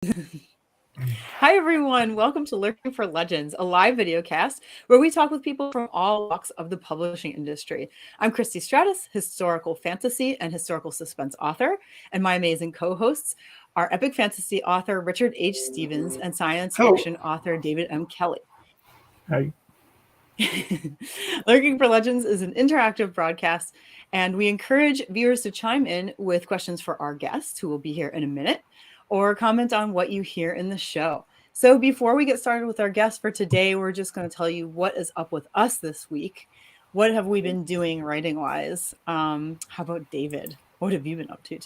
Hi, everyone. Welcome to Lurking for Legends, a live video cast where we talk with people from all walks of the publishing industry. I'm Christy Stratus, historical fantasy and historical suspense author, and my amazing co hosts are epic fantasy author Richard H. Stevens and science Hello. fiction author David M. Kelly. Hi. Lurking for Legends is an interactive broadcast, and we encourage viewers to chime in with questions for our guests, who will be here in a minute, or comment on what you hear in the show. So before we get started with our guest for today, we're just going to tell you what is up with us this week. What have we been doing writing wise? How about David? What have you been up to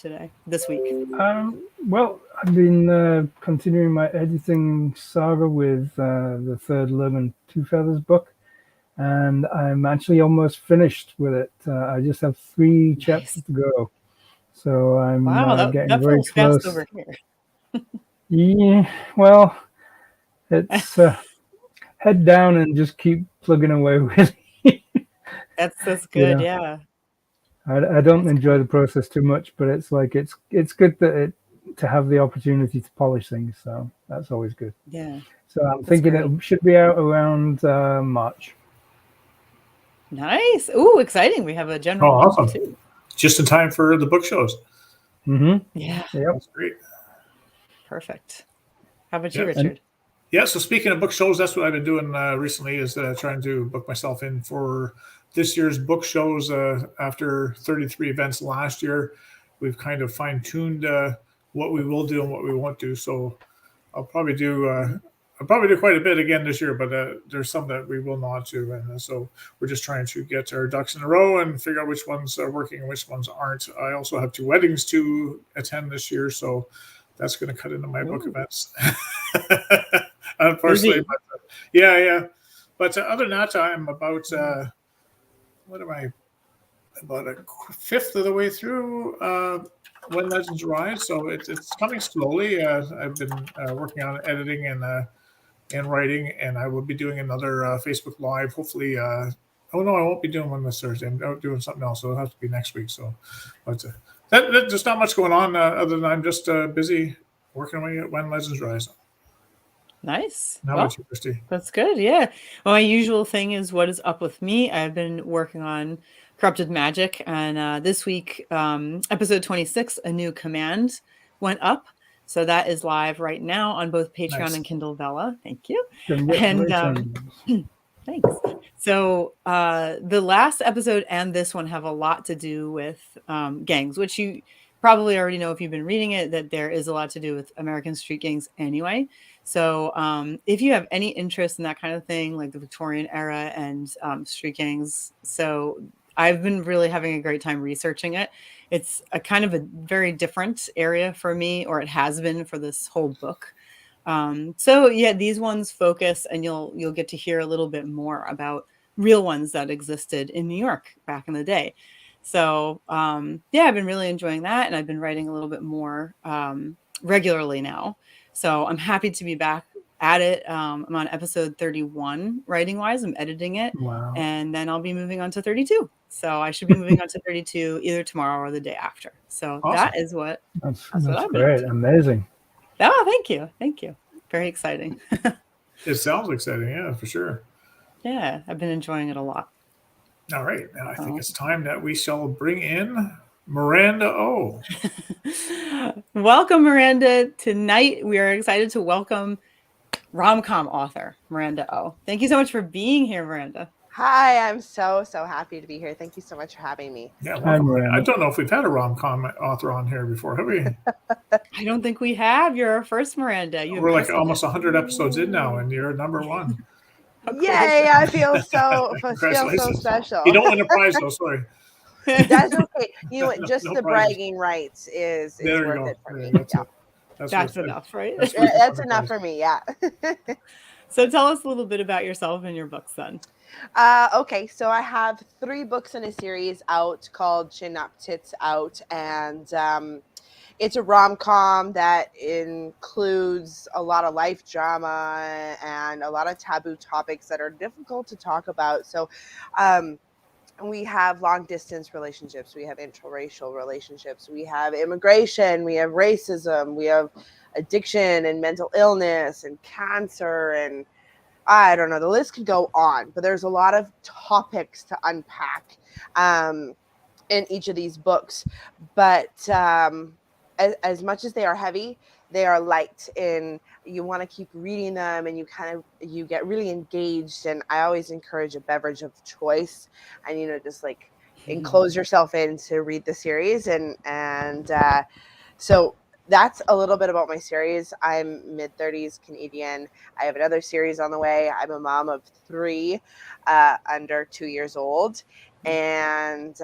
this week? Well, I've been continuing my editing saga with the third Limb and Two Feathers book, and I'm actually almost finished with it. I just have three Nice. chapters to go, so I'm Wow, getting that very feels fast close. over here. Yeah, well, it's head down and just keep plugging away with it. That's You good. know, Yeah, I don't that's enjoy good. the process too much, but it's like it's good that to have the opportunity to polish things. So that's always good. Yeah, So I'm that's thinking great. it should be out around March. Nice. Ooh, exciting. We have a Oh, general month awesome. too. Just in time for the book shows. Mm-hmm. Yeah, Yep. That's great. perfect. How about you, Yeah. And Richard? Yeah. So speaking of book shows, that's what I've been doing recently is trying to book myself in for this year's book shows. After 33 events last year, we've kind of fine tuned what we will do and what we won't do. So I'll probably do. I'll probably do quite a bit again this year, but there's some that we will not do, and so we're just trying to get our ducks in a row and figure out which ones are working and which ones aren't. I also have two weddings to attend this year, so that's going to cut into my book Ooh, events, unfortunately. busy. But yeah, yeah. But other than that, I'm about what am I about a fifth of the way through When Legends Rise, so it's coming slowly. I've been working on editing and writing, and I will be doing another Facebook Live. Hopefully, oh no, I won't be doing one this Thursday. I'm out doing something else, so it'll have to be next week. So, but there's not much going on other than I'm just busy working away at When Legends Rise. Nice. How about Well, you, Christy? that's good. Yeah. Well, my usual thing is what is up with me. I've been working on Corrupted Magic, and this week, episode 26, A New Command, went up. So that is live right now on both Patreon Nice. and Kindle Vella. Thank you. And congratulations. thanks. So the last episode and this one have a lot to do with gangs, which you probably already know if you've been reading it, that there is a lot to do with American street gangs anyway. So if you have any interest in that kind of thing, like the Victorian era and street gangs, so I've been really having a great time researching it. It's a kind of a very different area for me, or it has been for this whole book. So yeah, these ones focus, and you'll get to hear a little bit more about real ones that existed in New York back in the day. So yeah, I've been really enjoying that, and I've been writing a little bit more regularly now. So I'm happy to be back at it. I'm on episode 31 writing wise. I'm editing it, Wow. and then I'll be moving on to 32. So I should be moving on to 32 either tomorrow or the day after. So Awesome. that's what That's I've been up great. to. Amazing. Oh, thank you. Thank you. Very exciting. It sounds exciting, yeah, for sure. Yeah, I've been enjoying it a lot. All right, now I think So. it's time that we shall bring in Miranda Oh. Welcome, Miranda. Tonight, we are excited to welcome rom-com author Miranda Oh. Thank you so much for being here, Miranda. Hi, I'm so happy to be here. Thank you so much for having me. Yeah, Hi, welcome. I Miranda. don't know if we've had a rom com author on here before, have we? I don't think we have. You're our first, Miranda. You We're like impress me. almost 100 episodes in now, and you're number one. How cool is Yay! I feel so Congratulations. You special. don't win a prize, though, sorry. that? That's okay. You know what? Just No the prizes. bragging rights is There you worth go. it for Yeah, me. that's Yeah, it. That's That's worth it. enough, right? That's worth that's the enough prize. for me. Yeah. So tell us a little bit about yourself and your books then. Okay, so I have 3 books in a series out called Chin Up Tits Out, and it's a rom-com that includes a lot of life drama and a lot of taboo topics that are difficult to talk about. So um, we have long distance relationships, we have interracial relationships, we have immigration, we have racism, we have addiction and mental illness and cancer, and I don't know, the list could go on, but there's a lot of topics to unpack in each of these books. But as much as they are heavy, they are light, and you want to keep reading them, and you get really engaged. And I always encourage a beverage of choice, and just like enclose yourself in to read the series. And so that's a little bit about my series. I'm mid-30s Canadian. I have another series on the way. I'm a mom of 3 under 2 years old. And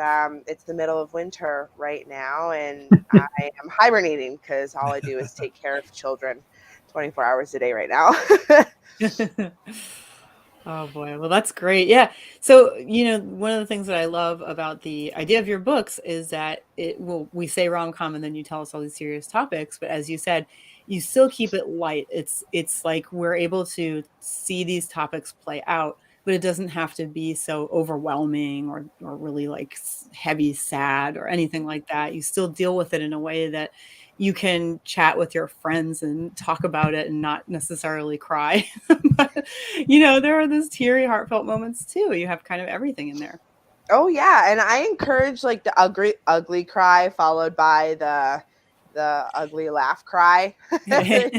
it's the middle of winter right now, and I am hibernating because all I do is take care of children 24 hours a day right now. Oh boy. Well, that's great. Yeah. So, one of the things that I love about the idea of your books is that we say rom-com and then you tell us all these serious topics, but as you said, you still keep it light. It's like we're able to see these topics play out, but it doesn't have to be so overwhelming or really like heavy, sad or anything like that. You still deal with it in a way that you can chat with your friends and talk about it and not necessarily cry. But, there are those teary, heartfelt moments too. You have kind of everything in there. Oh yeah, and I encourage like the ugly cry followed by the ugly laugh cry, and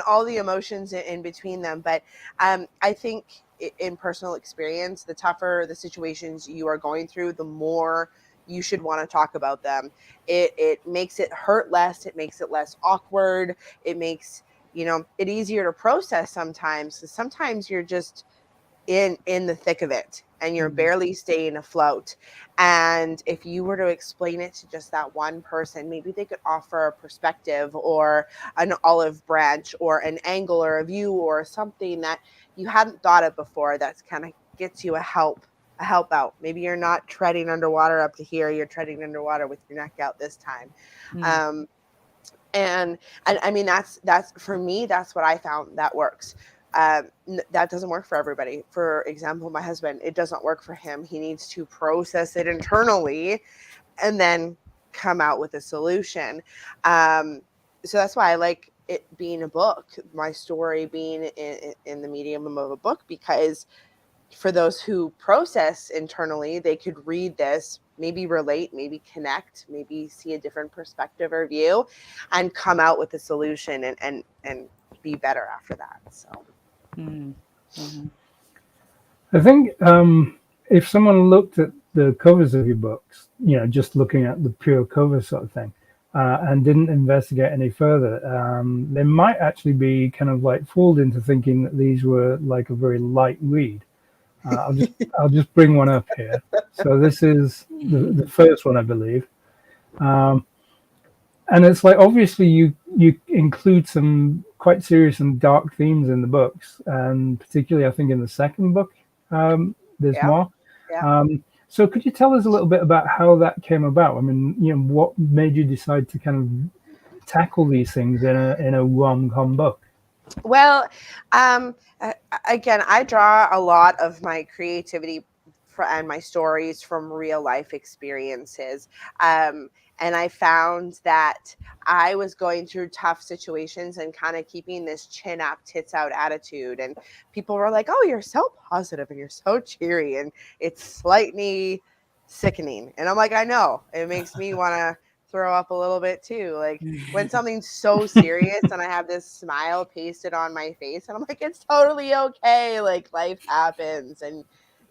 all the emotions in between them. But I think in personal experience, the tougher the situations you are going through, the more you should want to talk about them. It makes it hurt less. It makes it less awkward. It makes it easier to process sometimes. 'Cause sometimes you're just in the thick of it and you're barely staying afloat, and if you were to explain it to just that one person, maybe they could offer a perspective or an olive branch or an angle or a view or something that you hadn't thought of before, that's kind of gets you a help out. Maybe you're not treading underwater up to here, you're treading underwater with your neck out this time. um, and I mean, that's for me, that's what I found that works. That doesn't work for everybody. For example, my husband, it doesn't work for him. He needs to process it internally and then come out with a solution. So that's why I like it being a book, my story being in the medium of a book, because for those who process internally, they could read this, maybe relate, maybe connect, maybe see a different perspective or view, and come out with a solution and be better after that. So I think if someone looked at the covers of your books, just looking at the pure cover sort of thing, and didn't investigate any further, they might actually be kind of like fooled into thinking that these were like a very light read. I'll just bring one up here. So this is the first one, I believe, and it's like obviously you include some quite serious and dark themes in the books, and particularly I think in the second book, there's more. So could you tell us a little bit about how that came about? I mean, what made you decide to kind of tackle these things in a rom-com book? Well, again, I draw a lot of my creativity and my stories from real life experiences. And I found that I was going through tough situations and kind of keeping this chin up, tits out attitude. And people were like, "Oh, you're so positive and you're so cheery," and it's slightly sickening. And I'm like, I know, it makes me want to throw up a little bit too. Like when something's so serious and I have this smile pasted on my face and I'm like, it's totally okay. Like life happens. And,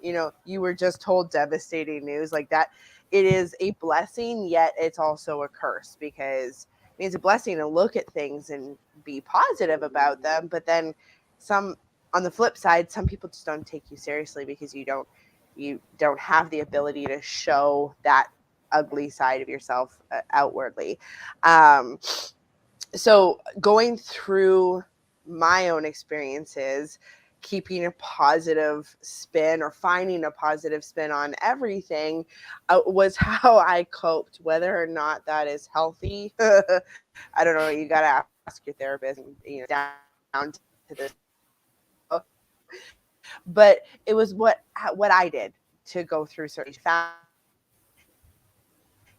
you were just told devastating news like that. It is a blessing, yet it's also a curse, because it means a blessing to look at things and be positive about them. But then on the flip side, some people just don't take you seriously because you don't have the ability to show that ugly side of yourself outwardly. So going through my own experiences, keeping a positive spin or finding a positive spin on everything was how I coped. Whether or not that is healthy, I don't know. You got to ask your therapist, down to this. But it was what I did. to go through certain facts.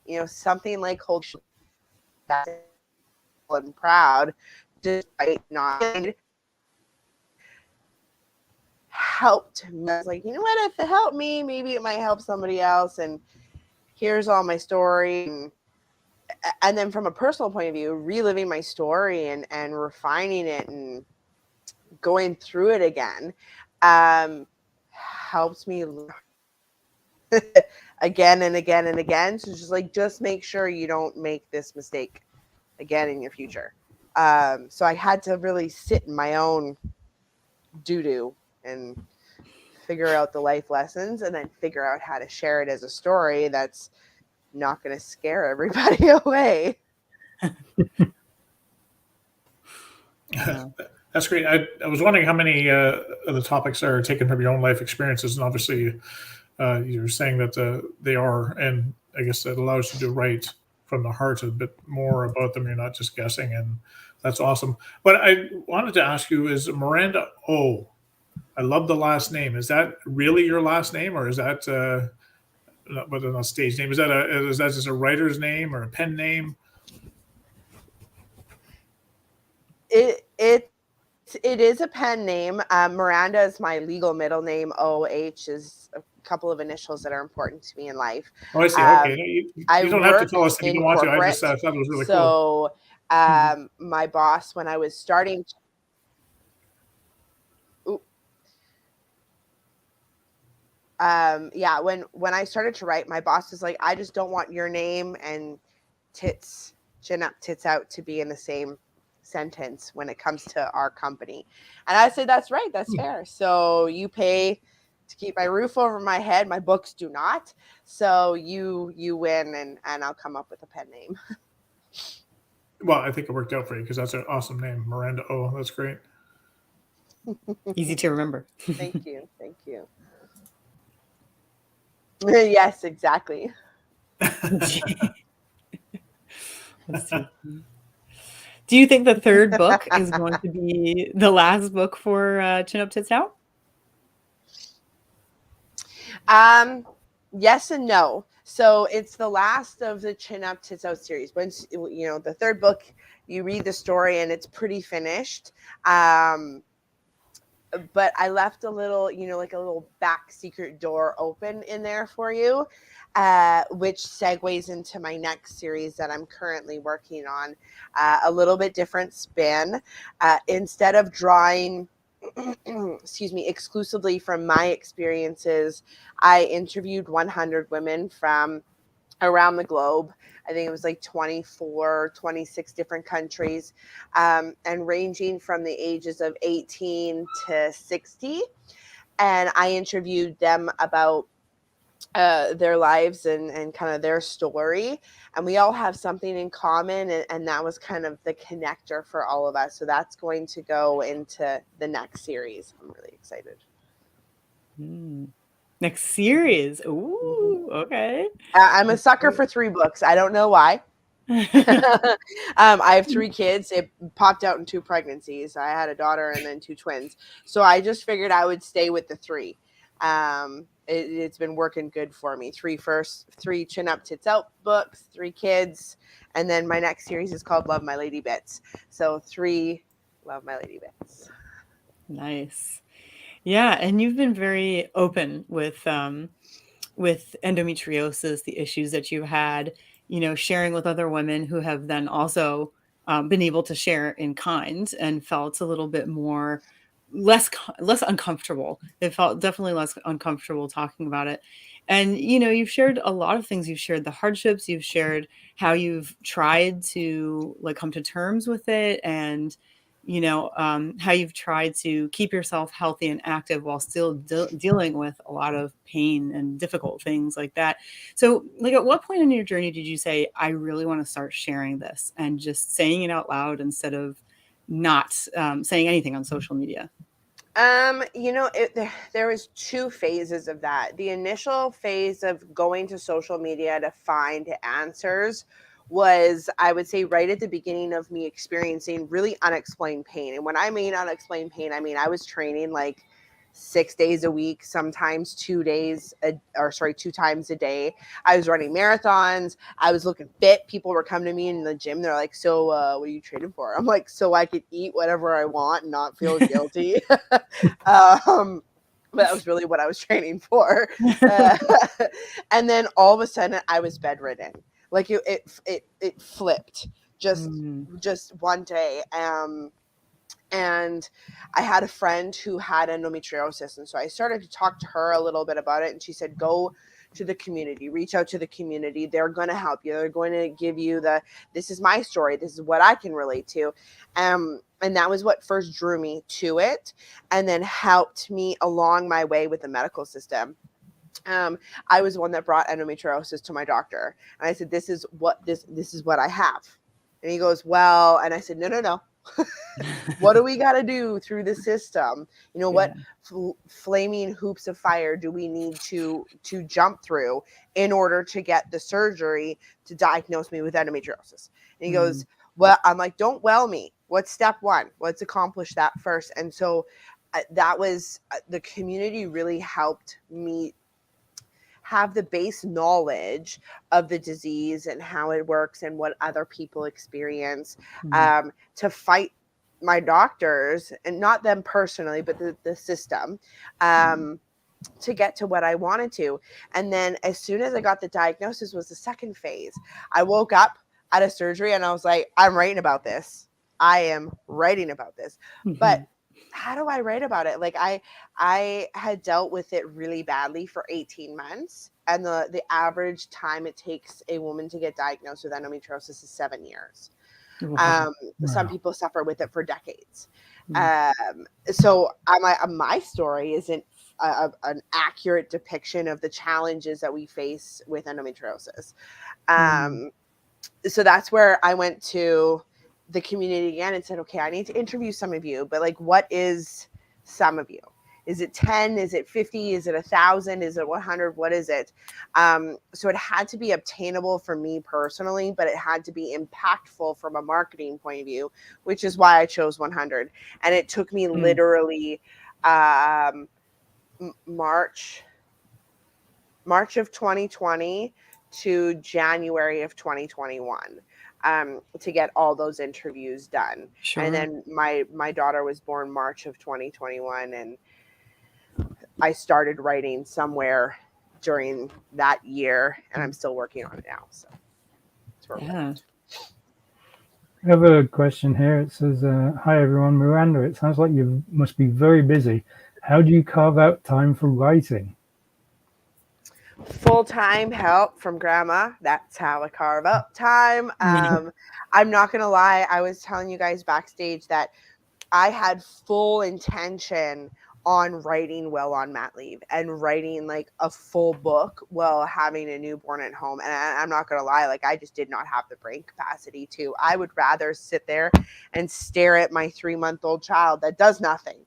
You know, something like hold and proud, despite not helped me. I was like, you know what, if it helped me, maybe it might help somebody else. And here's all my story. And then from a personal point of view, reliving my story and refining it and going through it again helps me again and again and again. So just make sure you don't make this mistake again in your future. So I had to really sit in my own doo-doo and figure out the life lessons, and then figure out how to share it as a story that's not going to scare everybody away. Yeah. That's great. I was wondering how many of the topics are taken from your own life experiences, and obviously you're saying that they are, and I guess that allows you to write from the heart a bit more about them. You're not just guessing, and that's awesome. But I wanted to ask you, is Miranda Oh, I love the last name. Is that really your last name, or is that not stage name? Is that just a writer's name or a pen name? It is a pen name. Miranda is my legal middle name. OH is a couple of initials that are important to me in life. Oh, I see. Okay, you don't have to tell us if you don't want to. I just thought it was really cool. So my boss, when I was starting when I started to write, my boss was like, I just don't want your name and tits, Chin Up Tits Out, to be in the same sentence when it comes to our company. And I said, that's right, that's fair. So you pay to keep my roof over my head, my books do not. So you win, and I'll come up with a pen name. Well, I think it worked out for you because that's an awesome name, Miranda Oh. That's great. Easy to remember. Thank you. Yes, exactly. Do you think the third book is going to be the last book for Chin Up Tits Out? Yes and no. So it's the last of the Chin Up Tits Out series. Once the third book, you read the story and it's pretty finished. But I left a little, like a little back secret door open in there for you, which segues into my next series that I'm currently working on. A little bit different spin. Instead of drawing, exclusively from my experiences, I interviewed 100 women from around the globe. I think it was like 24, 26 different countries, and ranging from the ages of 18 to 60. And I interviewed them about their lives and kind of their story. And we all have something in common. And that was kind of the connector for all of us. So that's going to go into the next series. I'm really excited. Next series. Ooh, okay. I'm a sucker for 3 books. I don't know why. I have 3 kids. It popped out in 2 pregnancies. I had a daughter and then 2 twins. So I just figured I would stay with the 3. It's been working good for me. 3 Chin Up Tits Out books, 3 kids. And then my next series is called Love My Lady Bits. So 3 Love My Lady Bits. Nice. Yeah, and you've been very open with endometriosis, the issues that you had, sharing with other women who have then also been able to share in kind and felt a little bit less uncomfortable. It felt definitely less uncomfortable talking about it. And, you've shared a lot of things. You've shared the hardships, you've shared how you've tried to come to terms with it, and how you've tried to keep yourself healthy and active while still dealing with a lot of pain and difficult things like that. So, at what point in your journey did you say, I really want to start sharing this and just saying it out loud instead of not saying anything on social media? There was 2 phases of that. The initial phase of going to social media to find answers was, I would say, right at the beginning of me experiencing really unexplained pain. And when I mean unexplained pain, I mean I was training like 6 days a week, sometimes 2 times a day. I was running marathons. I was looking fit. People were coming to me in the gym. They're like, so what are you training for? I'm like, so I could eat whatever I want and not feel guilty. But that was really what I was training for. And then all of a sudden I was bedridden. Like it flipped just one day. And I had a friend who had endometriosis. And so I started to talk to her a little bit about it. And she said, go to the community, reach out to the community. They're going to help you. They're going to give you this is my story. This is what I can relate to. And that was what first drew me to it and then helped me along my way with the medical system. I was the one that brought endometriosis to my doctor. And I said, this is what I have. And he goes, well, and I said, no. What do we got to do through the system? What flaming hoops of fire do we need to jump through in order to get the surgery to diagnose me with endometriosis? And he goes, well, I'm like, don't well me. What's step one? Let's accomplish that first. And so that was the community really helped me have the base knowledge of the disease and how it works and what other people experience to fight my doctors, and not them personally, but the system, to get to what I wanted to. And then as soon as I got the diagnosis was the second phase. I woke up out of surgery and I was like, I'm writing about this. I am writing about this. But how do I write about it? Like I had dealt with it really badly for 18 months. And the average time it takes a woman to get diagnosed with endometriosis is 7 years. Wow. Some people suffer with it for decades. So my story isn't an accurate depiction of the challenges that we face with endometriosis. So that's where I went to the community again and said, okay, I need to interview some of you, but like, what is some of you? Is it 10? Is it 50? Is it 1,000? Is it 100? What is it? So it had to be obtainable for me personally, but it had to be impactful from a marketing point of view, which is why I chose 100. And it took me literally March of 2020 to January of 2021. To get all those interviews done. Sure. And then my daughter was born March of 2021, and I started writing somewhere during that year, and I'm still working on it now. So I have a question here. It says, hi everyone, Miranda, it sounds like you must be very busy. How do you carve out time for writing? Full-time help from grandma. That's how I carve up time. I'm not gonna lie, I was telling you guys backstage that I had full intention on writing while on mat leave and writing like a full book while having a newborn at home. And I'm not gonna lie, like I just did not have the brain capacity to. I would rather sit there and stare at my 3-month-old child that does nothing.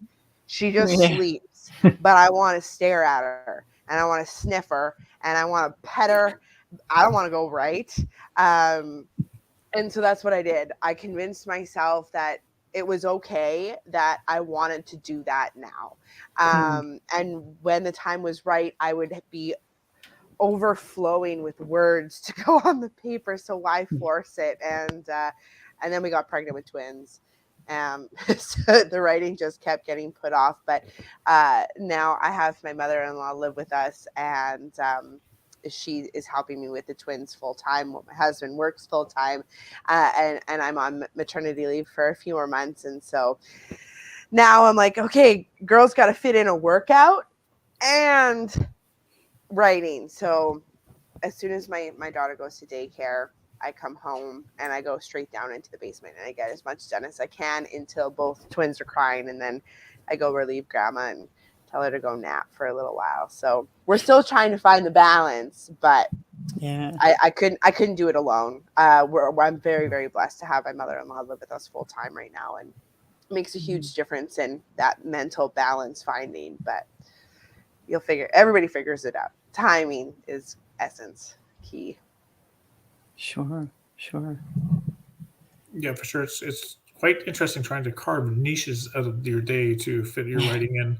She just sleeps, but I want to stare at her. And I want to sniff her and I want to pet her. I don't want to go write. And so that's what I did. I convinced myself that it was okay, that I wanted to do that now. And when the time was right, I would be overflowing with words to go on the paper. So why force it? And then we got pregnant with twins. So the writing just kept getting put off, but now I have my mother-in-law live with us, and she is helping me with the twins full time. My husband works full time, and I'm on maternity leave for a few more months, and so now I'm like, okay, girls got to fit in a workout and writing. So as soon as my daughter goes to daycare, I come home and I go straight down into the basement and I get as much done as I can until both twins are crying, and then I go relieve grandma and tell her to go nap for a little while. So we're still trying to find the balance, but I couldn't do it alone. I'm very, very blessed to have my mother-in-law live with us full time right now, and it makes a huge difference in that mental balance finding. But everybody figures it out. Timing is essence key. Sure. Yeah, for sure. It's quite interesting trying to carve niches out of your day to fit your writing in.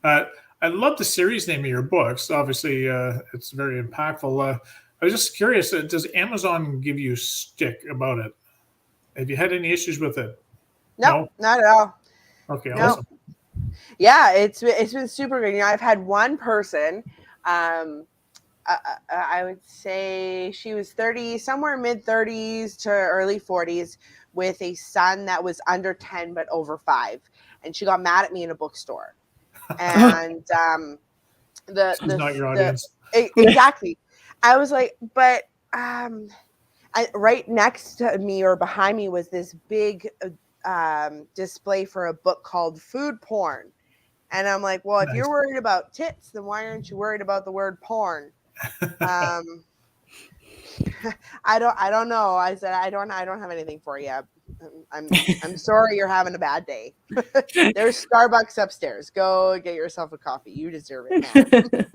I love the series name of your books. Obviously, it's very impactful. I was just curious, does Amazon give you stick about it? Have you had any issues with it? No, not at all. Okay, no. Awesome. Yeah, it's been super good. I've had one person, I would say she was 30, somewhere mid 30s to early 40s, with a son that was under 10 but over 5, and she got mad at me in a bookstore. And She's not your audience. Exactly. I was like, but right next to me or behind me was this big display for a book called Food Porn. And I'm like, well, if you're worried about tits, then why aren't you worried about the word porn? I don't know. I said, I don't have anything for you. I'm sorry you're having a bad day. There's Starbucks upstairs. Go get yourself a coffee. You deserve it, man.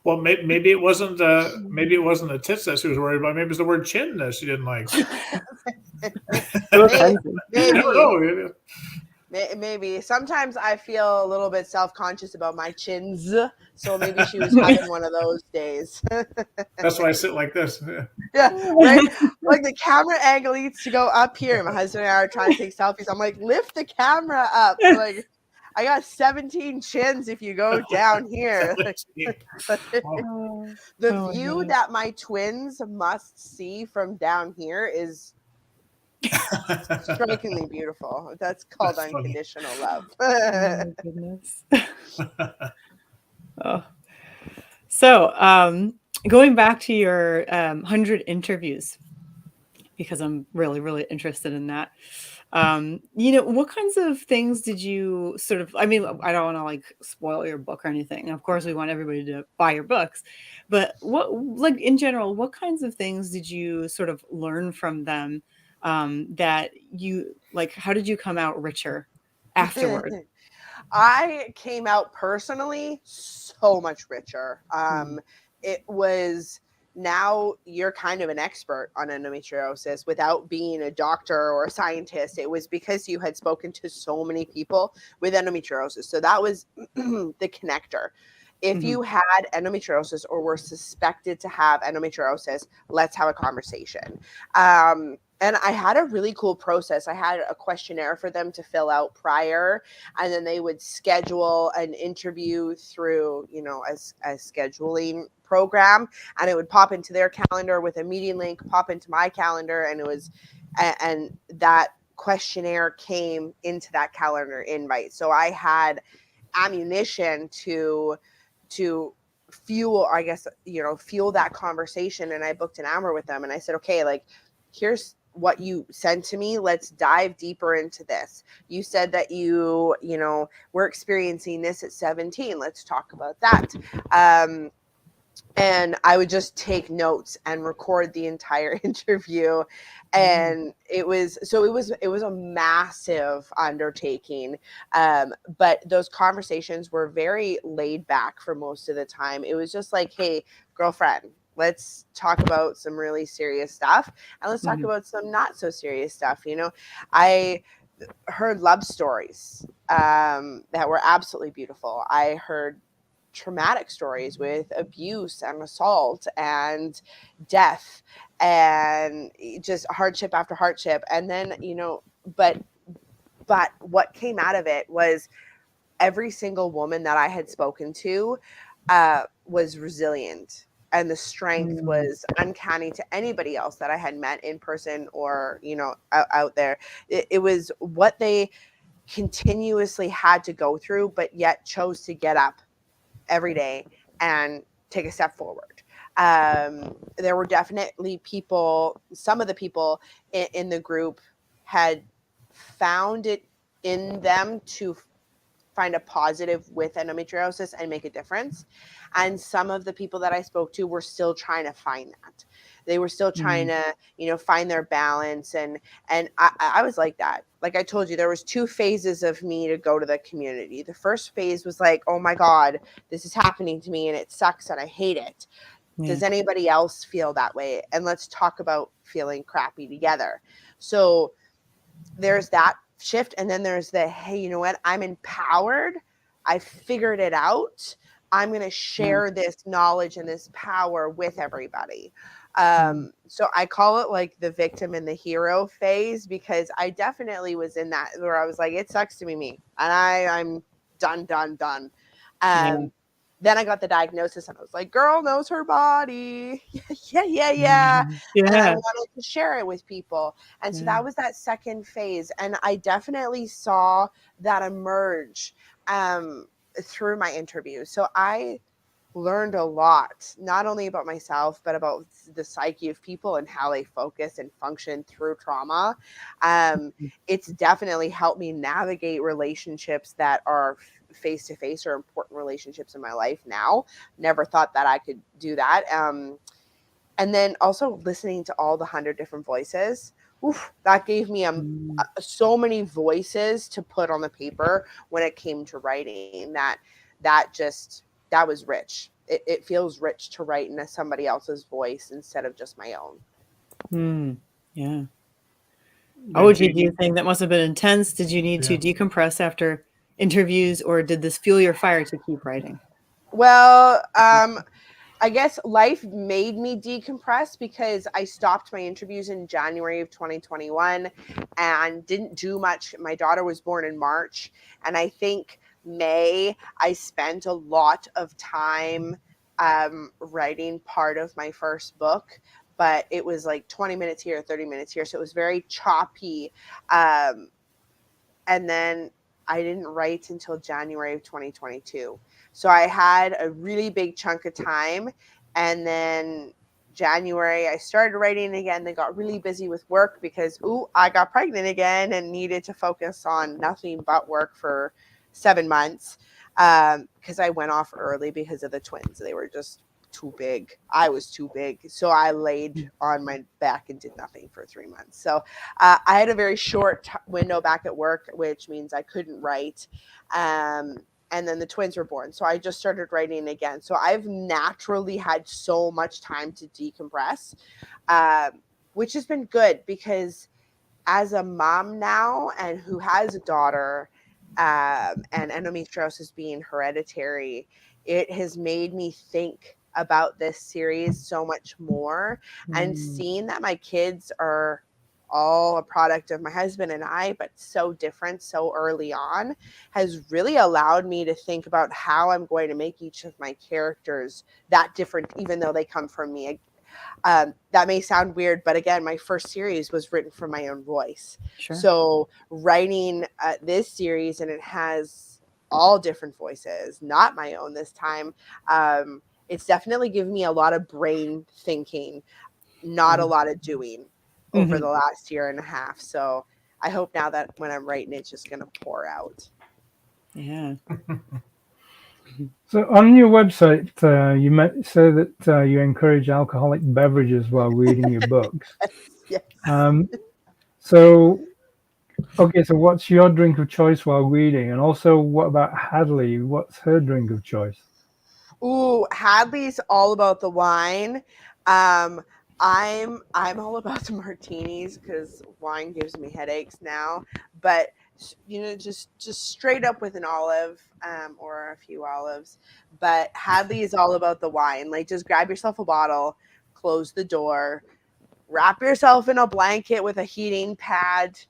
Well, maybe it wasn't the tits that she was worried about. Maybe it was the word chin that she didn't like. Maybe. Maybe. Sometimes I feel a little bit self-conscious about my chins, so maybe she was having one of those days. That's why I sit like this. Yeah, right? Like the camera angle needs to go up here. My husband and I are trying to take selfies. I'm like, lift the camera up. Like, I got 17 chins if you go down here. The view that my twins must see from down here is strikingly beautiful. That's called unconditional love. Oh my goodness. So, going back to your 100 interviews, because I'm really, really interested in that. What kinds of things did you sort of, I mean, I don't want to like spoil your book or anything. Of course, we want everybody to buy your books, but like in general, what kinds of things did you sort of learn from them that you like, how did you come out richer afterward? I came out personally so much richer. It was, now you're kind of an expert on endometriosis without being a doctor or a scientist. It was because you had spoken to so many people with endometriosis. So that was the connector. If you had endometriosis or were suspected to have endometriosis, let's have a conversation. And I had a really cool process. I had a questionnaire for them to fill out prior, and then they would schedule an interview through, a scheduling program, and it would pop into their calendar with a meeting link, pop into my calendar, and that questionnaire came into that calendar invite. So I had ammunition to fuel, I guess, fuel that conversation. And I booked an hour with them, and I said, okay, like, here's what you sent to me. Let's dive deeper into this. You said that you were experiencing this at 17. Let's talk about that. And I would just take notes and record the entire interview. And it was a massive undertaking. But those conversations were very laid back for most of the time. It was just like, hey, girlfriend, let's talk about some really serious stuff, and let's talk about some not so serious stuff. I heard love stories that were absolutely beautiful. I heard traumatic stories with abuse and assault and death and just hardship after hardship. And then, but what came out of it was every single woman that I had spoken to was resilient. And the strength was uncanny to anybody else that I had met in person or, out there. It was what they continuously had to go through, but yet chose to get up every day and take a step forward. There were definitely people, some of the people in the group had found it in them to find a positive with endometriosis and make a difference. And some of the people that I spoke to were still trying to find that. They were still trying to, find their balance. And I was like that. Like I told you, there was 2 phases of me to go to the community. The first phase was like, oh my God, this is happening to me and it sucks and I hate it. Yeah. Does anybody else feel that way? And let's talk about feeling crappy together. So there's that shift. And then there's the, hey, you know what? I'm empowered I figured it out. I'm going to share this knowledge and this power with everybody. So I call it like the victim and the hero phase, because I definitely was in that where I was like, it sucks to be me, and I'm done. Then I got the diagnosis and I was like, girl knows her body. Yeah. And I wanted to share it with people. And so that was that second phase. And I definitely saw that emerge through my interview. So I learned a lot, not only about myself, but about the psyche of people and how they focus and function through trauma. It's definitely helped me navigate relationships that are face-to-face or important relationships in my life now. Never thought that I could do that. And then also listening to all the 100 different voices. That gave me so many voices to put on the paper when it came to writing. That was rich. It feels rich to write in somebody else's voice instead of just my own. Yeah. Oh, do you think that must have been intense? Did you need to decompress after interviews, or did this fuel your fire to keep writing? Well, I guess life made me decompress, because I stopped my interviews in January of 2021 and didn't do much. My daughter was born in March, and I think May I spent a lot of time writing part of my first book, but it was like 20 minutes here, 30 minutes here, so it was very choppy. And then I didn't write until January of 2022. So I had a really big chunk of time, and then January I started writing again. Then got really busy with work because I got pregnant again and needed to focus on nothing but work for 7 months, because I went off early because of the twins. They were just too big. I was too big. So I laid on my back and did nothing for 3 months. So I had a very short window back at work, which means I couldn't write. And then the twins were born. So I just started writing again. So I've naturally had so much time to decompress, which has been good, because as a mom now and who has a daughter, and endometriosis being hereditary, it has made me think about this series so much more, and seeing that my kids are all a product of my husband and I, but so different so early on, has really allowed me to think about how I'm going to make each of my characters that different, even though they come from me. That may sound weird, but again, my first series was written from my own voice. Sure. So writing this series, and it has all different voices, not my own this time. It's definitely given me a lot of brain thinking, not a lot of doing over the last year and a half. So I hope now that when I'm writing, it's just going to pour out. Yeah. So on your website, you say that you encourage alcoholic beverages while reading your books. Yes. So what's your drink of choice while reading? And also, what about Hadley? What's her drink of choice? Ooh, Hadley's all about the wine. I'm all about the martinis, because wine gives me headaches now. But just straight up with an olive, or a few olives. But Hadley is all about the wine. Like, just grab yourself a bottle, close the door, wrap yourself in a blanket with a heating pad.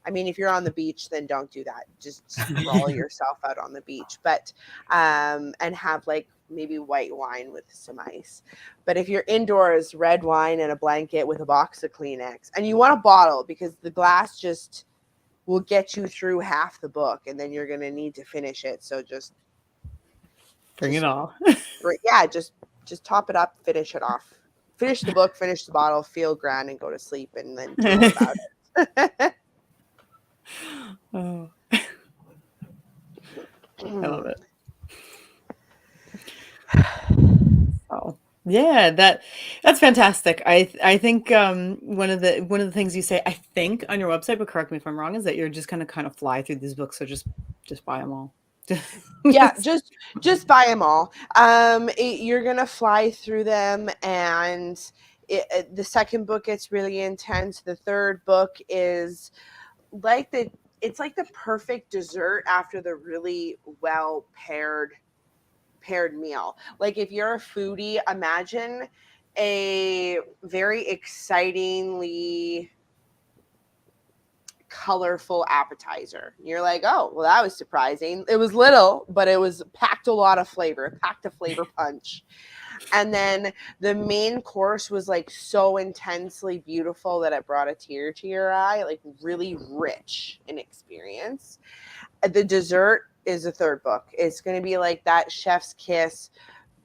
I mean, if you're on the beach, then don't do that. Just sprawl yourself out on the beach. But and have like maybe white wine with some ice. But if you're indoors, red wine and a blanket with a box of Kleenex. And you want a bottle, because the glass just will get you through half the book, and then you're going to need to finish it. So just bring it all. Yeah, just top it up, finish it off. Finish the book, finish the bottle, feel grand, and go to sleep, and then tell about it. Oh. I love it. Oh, yeah, that's fantastic. I think one of the things you say, I think, on your website, but correct me if I'm wrong, is that you're just gonna kind of fly through these books, so just buy them all. Yeah, just buy them all. You're gonna fly through them, and the second book gets really intense. The third book is like it's like the perfect dessert after the really well paired meal. Like if you're a foodie, imagine a very excitingly colorful appetizer. You're like, oh, well, that was surprising. It was little, but it was packed a lot of flavor, packed a flavor punch. And then the main course was like so intensely beautiful that it brought a tear to your eye, like really rich in experience. The dessert is the third book. It's going to be like that chef's kiss,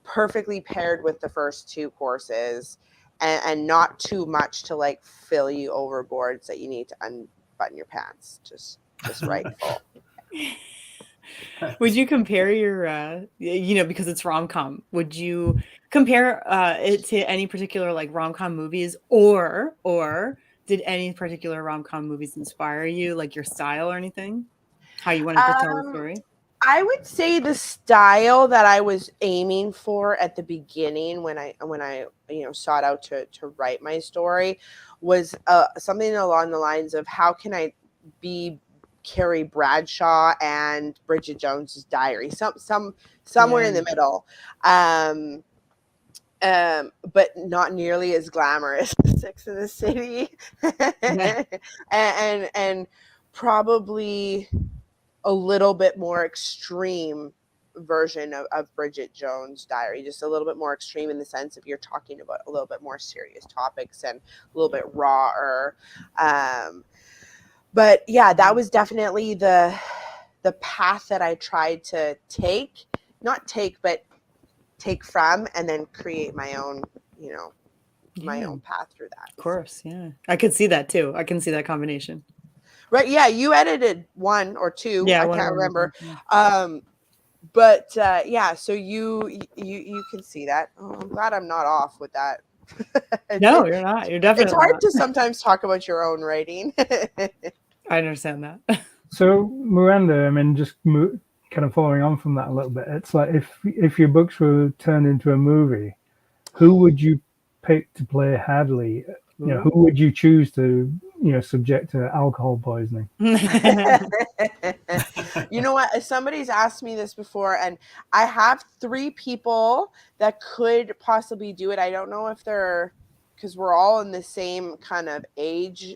perfectly paired with the first two courses, and not too much to like fill you overboard so that you need to unbutton your pants. Just right full. Would you compare your, because it's rom-com, would you compare it to any particular like rom-com movies, or did any particular rom-com movies inspire you, like your style or anything? How you wanted to tell the story? I would say the style that I was aiming for at the beginning when I sought out to write my story was something along the lines of, how can I be Carrie Bradshaw and Bridget Jones's Diary, somewhere in the middle, but not nearly as glamorous as Sex and the City, and probably a little bit more extreme version of Bridget Jones' Diary, just a little bit more extreme in the sense of you're talking about a little bit more serious topics and a little bit rawer. But yeah, that was definitely the path that I tried to take from, and then create my own, my own path through that. Of course, yeah. I could see that too. I can see that combination. Right, yeah, you edited one or two. Yeah, I can't remember. But yeah, so you can see that. Oh, I'm glad I'm not off with that. No, you're not. You're definitely It's hard not. to sometimes talk about your own writing. I understand that. So Miranda, I mean, just kind of following on from that a little bit, it's like if your books were turned into a movie, who would you pick to play Hadley? Who would you choose to, subject to alcohol poisoning? You know what? Somebody's asked me this before, and I have 3 people that could possibly do it. I don't know if they're, because we're all in the same kind of age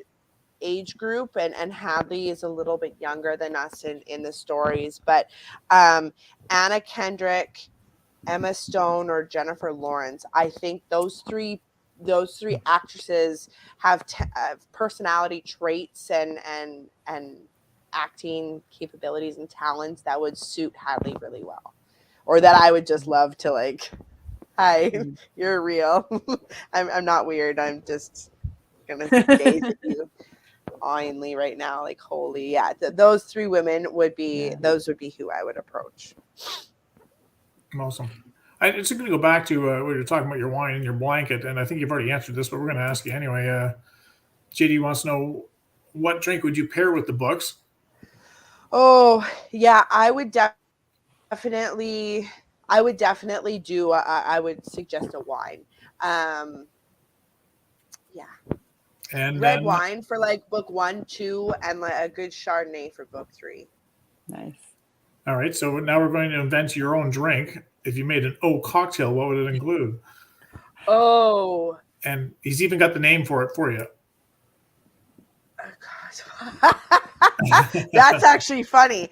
group, and Hadley is a little bit younger than us in the stories, but Anna Kendrick, Emma Stone, or Jennifer Lawrence. I think those three actresses have personality traits and acting capabilities and talents that would suit Hadley really well, or that I would just love to like, hi, you're real. I'm not weird. I'm just gonna gaze at you awingly right now, like, holy, yeah. Those 3 women would be who I would approach. Awesome. It's going to go back to what you're talking about, your wine and your blanket, and I think you've already answered this, but we're going to ask you anyway. JD wants to know, what drink would you pair with the books? Oh yeah, I would definitely do. I would suggest a wine. Yeah. And red wine for like book 1, 2, and like a good Chardonnay for book 3. Nice. All right, so now we're going to invent your own drink. If you made an O cocktail, what would it include? Oh. And he's even got the name for it for you. Oh, God. That's actually funny.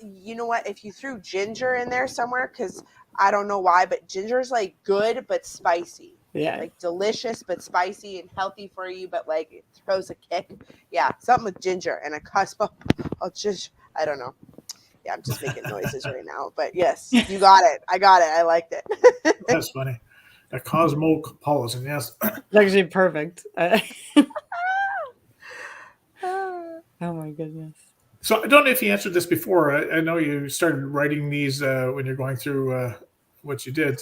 You know what? If you threw ginger in there somewhere, because I don't know why, but ginger's like good but spicy. Yeah. Like delicious but spicy and healthy for you, but like it throws a kick. Yeah, something with ginger and a cusp. I don't know. Yeah, I'm just making noises right now. But yes, you got it. I got it. I liked it. That's funny. A cosmopolitan, yes. It's actually perfect. Oh my goodness. So I don't know if you answered this before. I know you started writing these when you're going through what you did.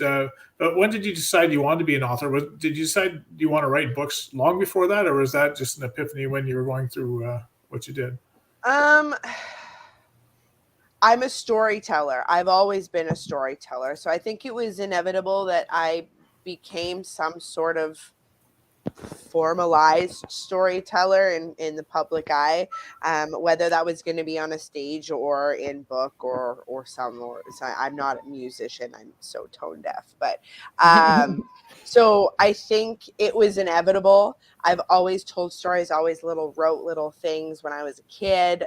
But when did you decide you wanted to be an author? Did you decide you want to write books long before that, or was that just an epiphany when you were going through what you did? I'm a storyteller. I've always been a storyteller. So I think it was inevitable that I became some sort of formalized storyteller in the public eye, whether that was going to be on a stage or in book or I'm not a musician, I'm so tone deaf, but so I think it was inevitable. I've always told stories, always wrote little things when I was a kid,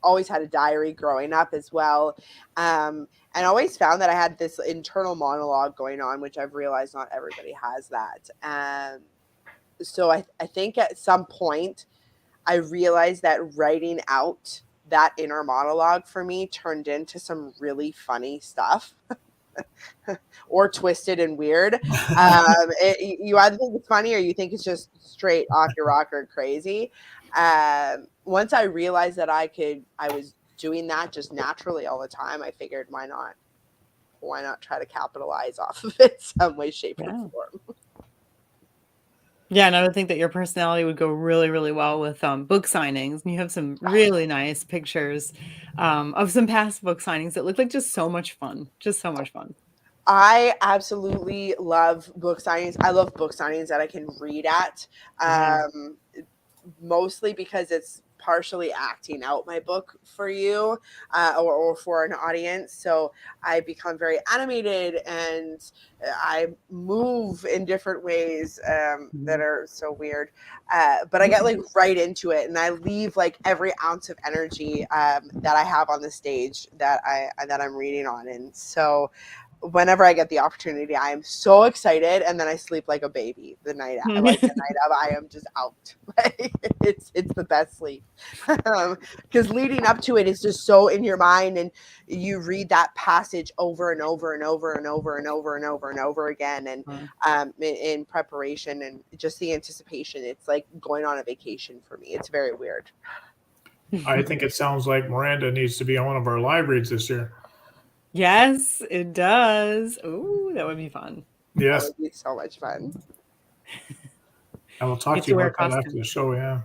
always had a diary growing up as well, and always found that I had this internal monologue going on, which I've realized not everybody has that. So I think at some point I realized that writing out that inner monologue for me turned into some really funny stuff. Or twisted and weird. You either think it's funny or you think it's just straight off your rocker crazy. Once I realized that I was doing that just naturally all the time, I figured why not try to capitalize off of it some way, shape, or form. Yeah, and I would think that your personality would go really, really well with book signings. And you have some really nice pictures of some past book signings that look like just so much fun. Just so much fun. I absolutely love book signings. I love book signings that I can read at, mostly because it's partially acting out my book for you or for an audience. So I become very animated and I move in different ways that are so weird. But I get like right into it and I leave like every ounce of energy that I have on the stage that I'm reading on. And so whenever I get the opportunity, I am so excited, and then I sleep like a baby the night of. I am just out. It's the best sleep because leading up to it is just so in your mind, and you read that passage over and over and over and over and over and over and over again, and in preparation and just the anticipation. It's like going on a vacation for me. It's very weird. I think it sounds like Miranda needs to be on one of our live reads this year. Yes, it does. Ooh, that would be fun. Yes. That would be so much fun. I will talk to you about that after the show, yeah.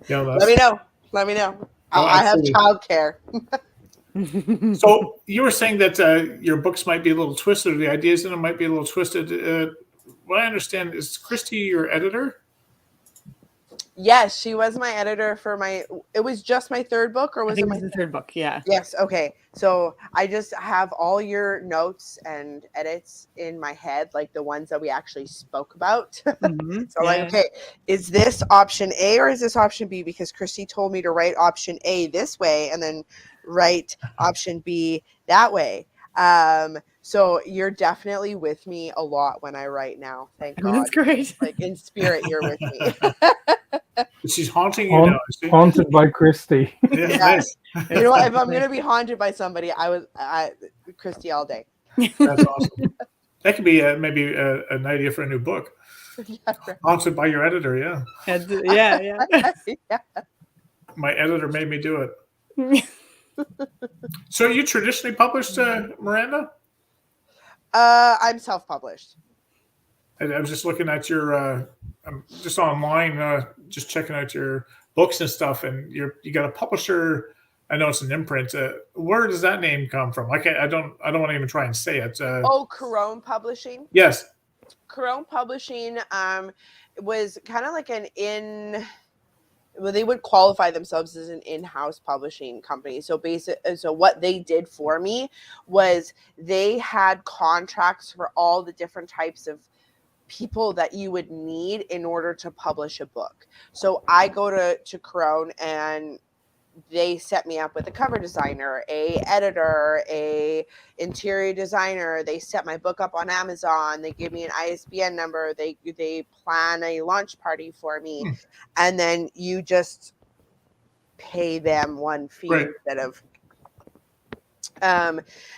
Let me know. I have childcare. So you were saying that your books might be a little twisted, or the ideas in them might be a little twisted. What I understand is Christy your editor? Yes, she was my editor for it was just my third book, or was it the third book? Yeah. Yes. Okay. So I just have all your notes and edits in my head, like the ones that we actually spoke about. So like, okay, is this option A or is this option B? Because Christy told me to write option A this way and then write option B that way. So you're definitely with me a lot when I write now. Thank God. That's great. Like in spirit, you're with me. She's haunting you now. Haunted by Christy. Yes. You know what? If I'm going to be haunted by somebody, I Christy all day. That's awesome. That could be maybe an idea for a new book. Yeah, right. Haunted by your editor, yeah. Yeah. My editor made me do it. So you traditionally published, Miranda? I'm self-published. I was just looking at your, I'm just online, just checking out your books and stuff, and you got a publisher. I know it's an imprint. Where does that name come from? I don't want to even try and say it. Corone Publishing. Yes. Corone Publishing was kind of like they would qualify themselves as an in-house publishing company. So what they did for me was they had contracts for all the different types of people that you would need in order to publish a book. So I go to Corone and they set me up with a cover designer, a editor, a interior designer. They set my book up on Amazon. They give me an ISBN number. They plan a launch party for me. And then you just pay them one fee instead of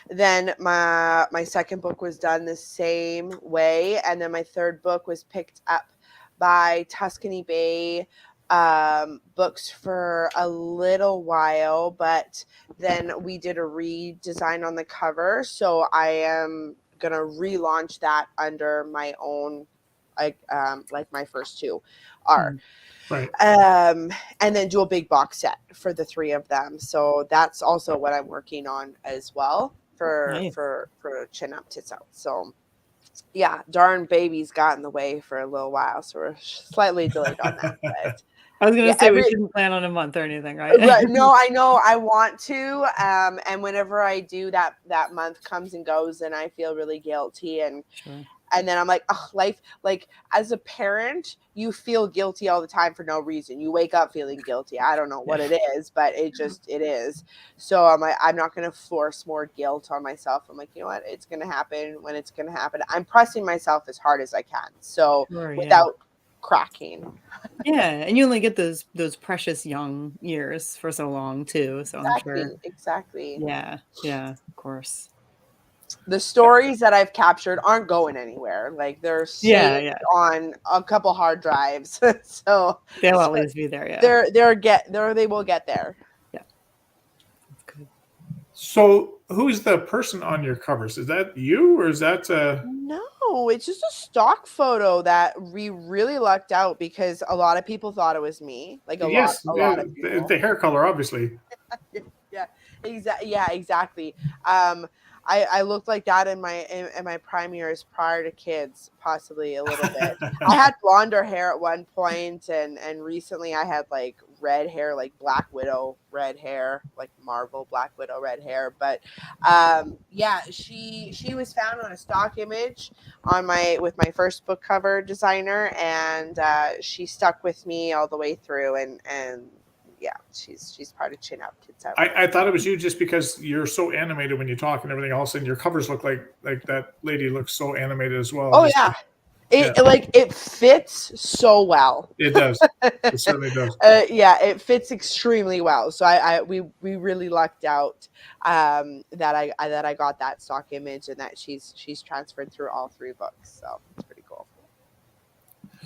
then my second book was done the same way, and then my third book was picked up by Tuscany Bay books for a little while, but then we did a redesign on the cover, so I am gonna relaunch that under my own, like my first two are. Right. And then do a big box set for the three of them. So that's also what I'm working on as well for Chin Up Tits Out. So Yeah, darn babies got in the way for a little while, so we're slightly delayed on that. But I was gonna yeah, say we shouldn't plan on a month or anything, right? right. No, I know I want to. And whenever I do, that month comes and goes, and I feel really guilty, and Sure. then I'm like, oh, life, like as a parent, you feel guilty all the time for no reason. You wake up feeling guilty. I don't know what it is, but it is. So I'm like, I'm not going to force more guilt on myself. I'm like, you know what? It's going to happen when it's going to happen. I'm pressing myself as hard as I can. So Sure, without cracking. Yeah, and you only get those precious young years for so long too. So I'm sure. Exactly. Yeah, of course. The stories that I've captured aren't going anywhere. Like they're saved on a couple hard drives. So they'll always be there. Yeah. They will get there. Yeah. That's good. So who's the person on your covers? Is that you, or is that No, it's just a stock photo that we really lucked out because a lot of people thought it was me. Like a lot of people. The hair color, obviously. Yeah, exactly. I looked like that in my prime years prior to kids, possibly a little bit. I had blonder hair at one point, and recently I had like red hair, like Black Widow red hair, like Marvel Black Widow red hair. But yeah, she was found on a stock image with my first book cover designer, and she stuck with me all the way through, and yeah, she's part of Chin Up Tits Out. I thought it was you just because you're so animated when you talk and everything else, and your covers look like that lady looks so animated as well. Oh yeah. It fits so well. It does. It certainly does. Yeah, it fits extremely well. So we really lucked out that I got that stock image and that she's transferred through all 3 books. So it's pretty cool.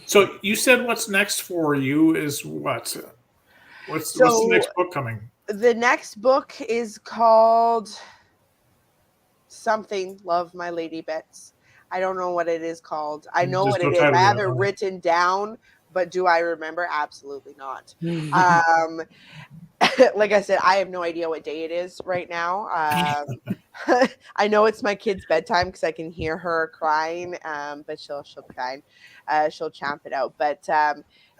So you said what's next for you is what? What's the next book coming? The next book is called something Love My Lady Bits. I don't know what it is called. I know what it is. I have it written down, but do I remember? Absolutely not. Like I said, I have no idea what day it is right now. I know it's my kid's bedtime because I can hear her crying, but she'll be fine. She'll champ it out. But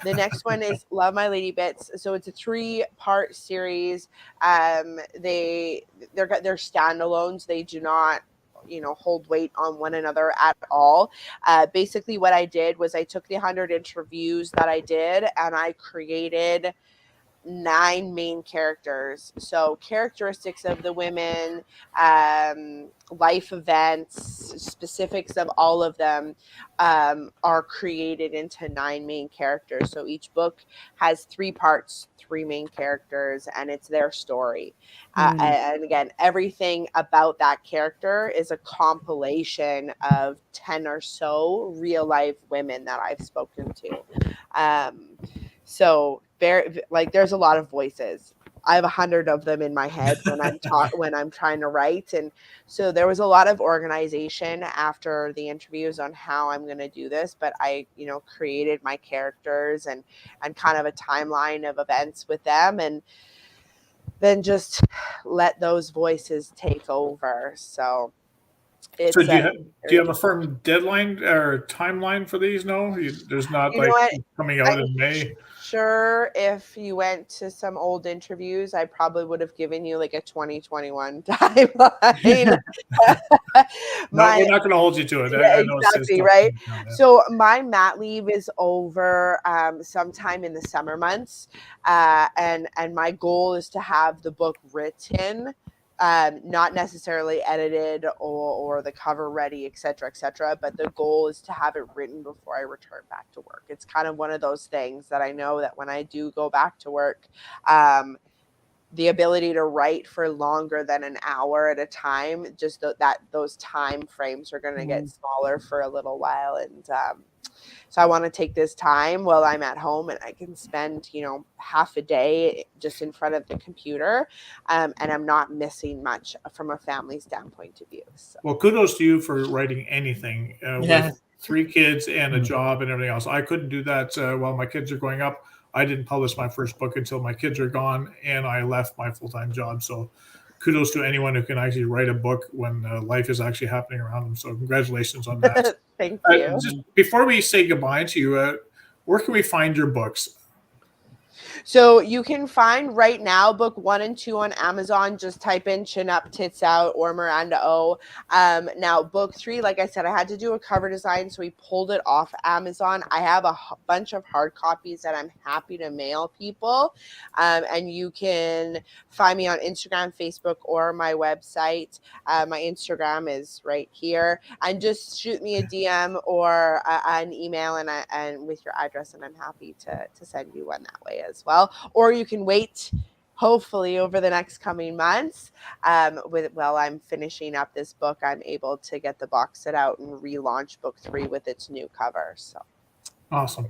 the next one is Love My Lady Bits. So it's a 3-part series. They're standalones. They do not hold weight on one another at all. Basically what I did was I took the 100 interviews that I did and I created 9 main characters. So characteristics of the women, life events, specifics of all of them are created into 9 main characters. So each book has 3 parts, 3 main characters, and it's their story. And again, everything about that character is a compilation of 10 or so real life women that I've spoken to. So there's a lot of voices. I have 100 of them in my head when I'm trying to write. And so there was a lot of organization after the interviews on how I'm going to do this, but I, created my characters and kind of a timeline of events with them, and then just let those voices take over. So do you have a firm deadline or timeline for these? No, there's not coming out in May. Sure, if you went to some old interviews, I probably would have given you like a 2021 timeline. We're not going to hold you to it. Yeah, exactly, right? So my mat leave is over sometime in the summer months, and my goal is to have the book written. Not necessarily edited or the cover ready, et cetera, but the goal is to have it written before I return back to work. It's kind of one of those things that I know that when I do go back to work, the ability to write for longer than an hour at a time, just that those time frames are going to get smaller for a little while. And so I want to take this time while I'm at home and I can spend, half a day just in front of the computer. And I'm not missing much from a family standpoint of view. So. Well, kudos to you for writing anything with 3 kids and a job and everything else. I couldn't do that while my kids are growing up. I didn't publish my first book until my kids are gone and I left my full-time job. So kudos to anyone who can actually write a book when life is actually happening around them. So congratulations on that. Thank you. Just before we say goodbye to you, where can we find your books? So you can find right now book 1 and 2 on Amazon. Just type in Chin Up Tits Out or Miranda Oh. Now book 3, like I said, I had to do a cover design, so we pulled it off Amazon. I have a bunch of hard copies that I'm happy to mail people. And you can find me on Instagram, Facebook, or my website. My Instagram is right here. And just shoot me a DM or an email and with your address, and I'm happy to send you one that way as well. Or you can wait, hopefully over the next coming months, while I'm finishing up this book, I'm able to get the box set out and relaunch book 3 with its new cover. So awesome.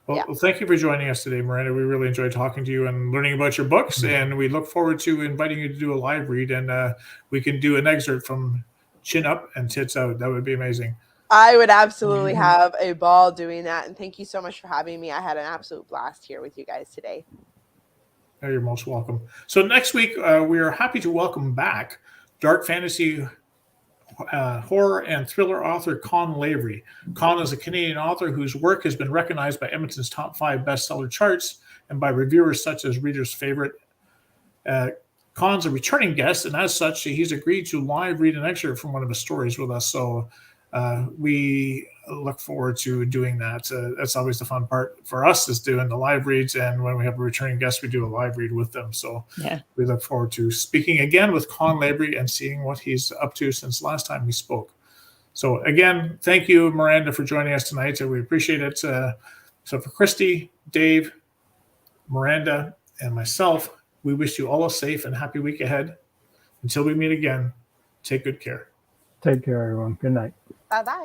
Well, thank you for joining us today, Miranda. We really enjoyed talking to you and learning about your books, and we look forward to inviting you to do a live read, and we can do an excerpt from Chin Up and Tits Out. That would be amazing. I would absolutely have a ball doing that. And thank you so much for having me. I had an absolute blast here with you guys today. You're most welcome. So next week, we are happy to welcome back dark fantasy, horror, and thriller author Con Lavery. Con is a Canadian author whose work has been recognized by Edmonton's top 5 bestseller charts and by reviewers such as Reader's Favorite. Con's a returning guest, and as such, he's agreed to live read an excerpt from one of his stories with us. So we look forward to doing that. That's always the fun part for us, is doing the live reads, and when we have a returning guest, we do a live read with them. So we look forward to speaking again with Con Lavery and seeing what he's up to since last time we spoke. So again, thank you, Miranda, for joining us tonight. We appreciate it. So for Christy, Dave, Miranda, and myself, we wish you all a safe and happy week ahead. Until we meet again, take good care. Take care, everyone. Good night. Bye-bye.